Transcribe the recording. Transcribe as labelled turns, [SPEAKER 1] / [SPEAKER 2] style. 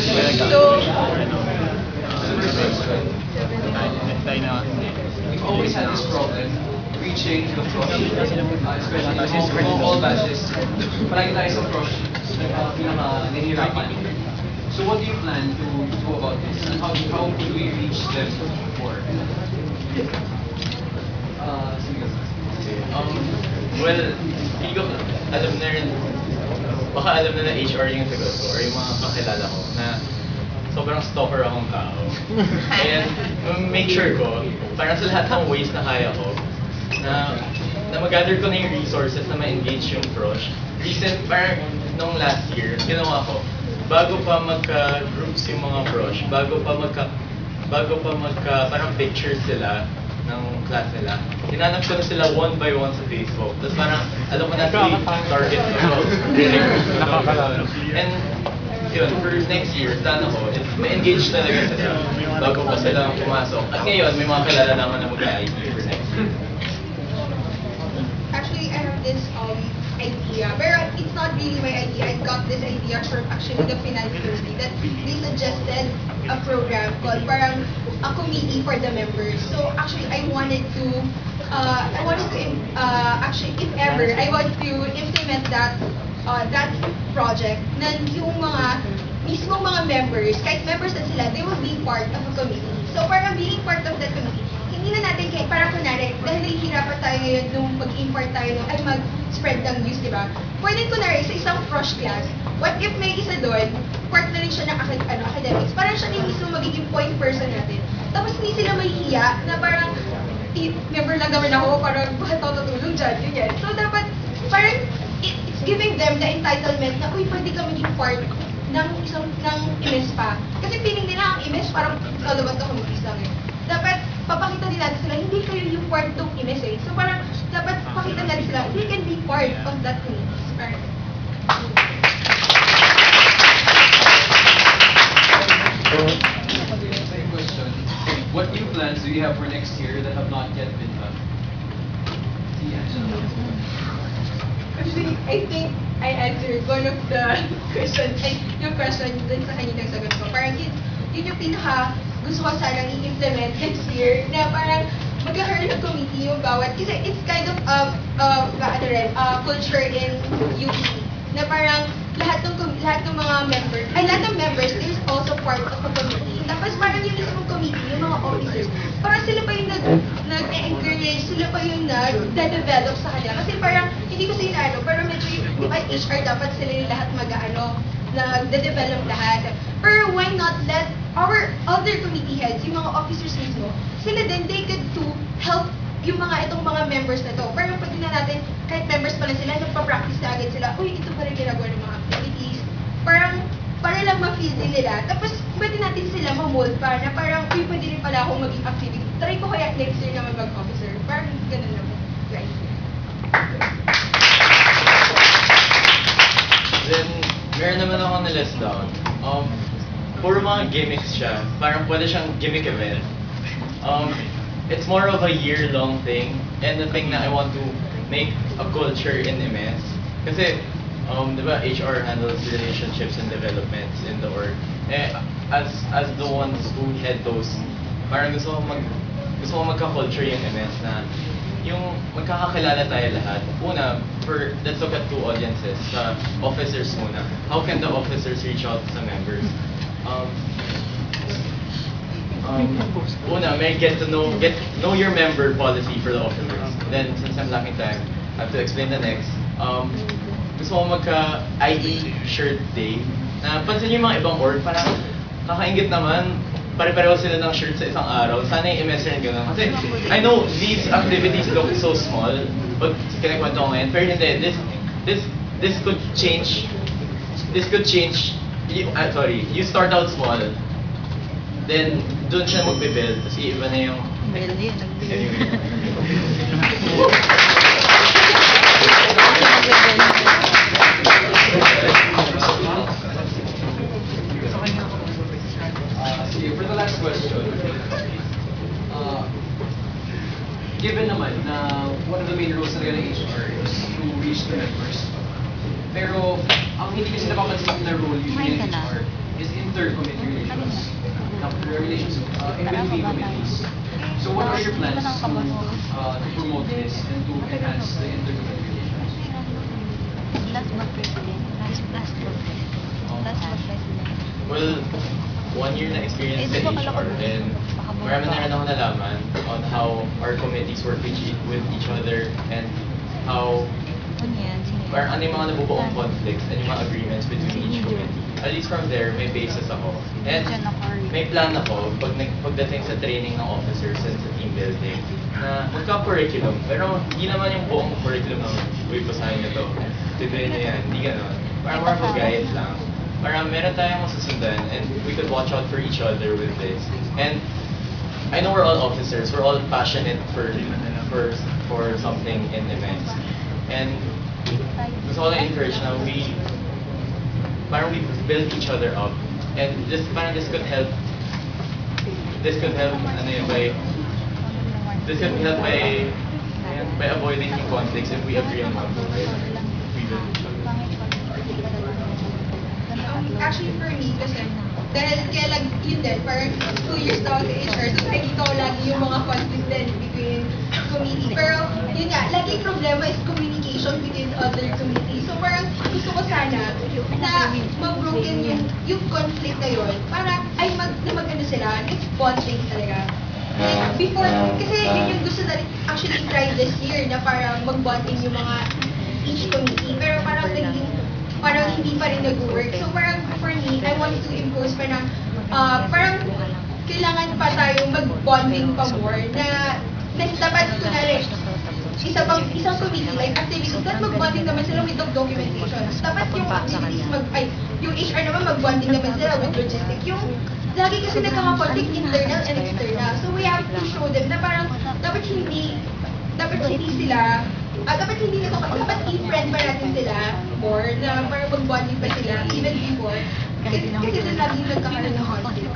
[SPEAKER 1] So,
[SPEAKER 2] We've always had this problem reaching the crush, especially all batches. Palagi tayo sa crush, nahihirapan. So what do you plan to do about this? And how do we reach them more?
[SPEAKER 3] Sige. Well, hindi ko alam na rin, baka alam na HR yung sagot ko or yung mga kakilala ko na sobrang stalker akong tao. And make sure ko, parang sa lahat ng ways na kaya ko, na mag-gather ko na yung resources na ma-engage yung crush. Recent, parang nung last year, ginawa ko, bago pa magka-groups yung mga crush, bago pa parang pictures sila ng class nila, hinanap ko na sila one by one sa Facebook. Tapos parang, alam ko na target ko. And yun, for next year, plano ko, ma-engage talaga sila bago pa sila pumasok. At ngayon, may mga kilala naman na mag-IT for next year.
[SPEAKER 1] actually, I have this idea, pero it's not really my idea. I got this idea from actually the finance committee that they suggested a program called parang a committee for the members. So actually, I wanted to actually, if ever, I want to implement that project na yung mismo mga members, kahit members na sila, they will be part of a committee. So parang being part of that committee, hindi na natin kahit parang kunwari, dahil nahihirapan tayo ngayon nung mag-impart tayo ay mag-spread ng news, di ba? Pwede kunwari sa isang crush class, what if may isa doon, part na rin siya ng academics, parang siya yung mismo magiging point person natin. Tapos hindi sila mahihiya na parang, member lang naman ako, parang bakit ako tutulong dyan, ganyan. So dapat, parang, it's giving them the entitlement na, uy, pwede ka maging part ng IMES pa. Kasi feeling nila ang IMES parang all about the committees lang eh. Dapat papakita din natin sila, hindi kayo yung part ng IMES eh. So parang dapat pakita natin sila, they can be part of that committees. Parang,
[SPEAKER 2] Same question. What new plans do you have for next year that have not yet been done?
[SPEAKER 1] actually, I think I answered one of the questions, yung question dun sa kaninang sagot ko. Parang yun yung pinaka gusto ko sanang i-implement next year na parang magkakaroon ng committee yung bawat, kasi it's kind of culture in UP na parang lahat ng mga members, lahat ng members is also part of a committee. Tapos parang yung mismong committee, yung mga officers, parang sila pa yung nag-encourage, sila pa yung nag-develop sa kanila. Kasi parang, hindi ko sila pero medyo di ba HR dapat sila yung lahat nag-develop lahat. Pero why not let our other committee heads, yung mga officers mismo, sila din, they could to help yung itong mga members na to. Pero pwede na natin, kahit members pa lang sila, nagpa-practice na agad sila, uy, ito pa rin ginagawa ng mga activities. Parang, para lang ma-feel din nila. Tapos, pwede natin sila ma-mold pa na parang, uy, pwede rin pala akong maging activity. Try ko kaya next year naman mag-officer. Parang ganun lang. Right.
[SPEAKER 3] Then, meron naman ako na-list down. Puro mga gimmicks siya. Parang pwede siyang gimmick event. It's more of a year-long thing, and the thing that I want to make a culture in IMES. Kasi, di ba, HR handles relationships and developments in the org. As the ones who head those, parang gusto ko magka-culture yung IMES na yung magkakakilala tayo lahat. Una, let's look at two audiences. Officers muna. How can the officers reach out to members? Una, may get know your member policy for the officers. Then, since I'm lacking time, I have to explain the next. Gusto ko magka-IE shirt day. Pansin niyo yung mga ibang org, parang kakaingit naman, pare-pareho sila ng shirt sa isang araw. Sana yung IMES rin gano'n. Kasi, I know these activities look so small, but kinakwento ko ngayon, pero hindi, this could change, you start out small, then doon siya magbe-build, tapos iiba na yung... Anyway.
[SPEAKER 2] For the last question, given naman na one of the main roles talaga ng HR is to reach the members, pero ang hindi kasi napapansin na role usually ng HR is in between committees. So what are your plans to promote this and to enhance the intercommunication?
[SPEAKER 3] Well, 1 year na experience sa HR and marami na rin ako nalaman on how our committees work with each other and how parang ano yung mga nabubuong conflicts and yung mga agreements between each committee. At least from there, may basis ako. And may plan ako pagdating sa training ng officers and sa team building na magka-curriculum. Pero hindi naman yung buong curriculum ng uy, basahin nyo to. Tipuin nyo yan. Hindi ganon. Parang more of a guide lang. Parang meron tayong masusundan and we could watch out for each other with this. And I know we're all officers. We're all passionate for something in events. And gusto ko lang encourage na we build each other up. And this could help by avoiding yung conflicts if we agree on what we build each other.
[SPEAKER 1] Actually, for me, kasi dahil kaya lang yun din, parang 2 years na ako sa HR, so nakikita ko lagi yung mga conflict din between committee. Pero yun nga, lagi problema is communication between other committees. So parang gusto ko sana na mag-broken yung conflict na yun para ay mag-ano sila, next bonding talaga. Like, before, kasi yun yung gusto na actually try this year na para mag-bonding yung mga each committee. Pero parang hindi pa rin nag-work. So parang for me, I want to impose pa na parang kailangan pa tayong mag-bonding pa more na dapat kunwari isang committee like activities, dapat mag-bonding naman sila with documentation. Dapat yung activities yung HR naman mag-bonding naman sila with logistics. Yung lagi kasi nagkaka-conflict internal and external. So we have to show them na parang dapat hindi sila dapat i-friend pa natin sila more na parang mag-bonding pa sila even before kasi lagi nagkakaroon ng conflict.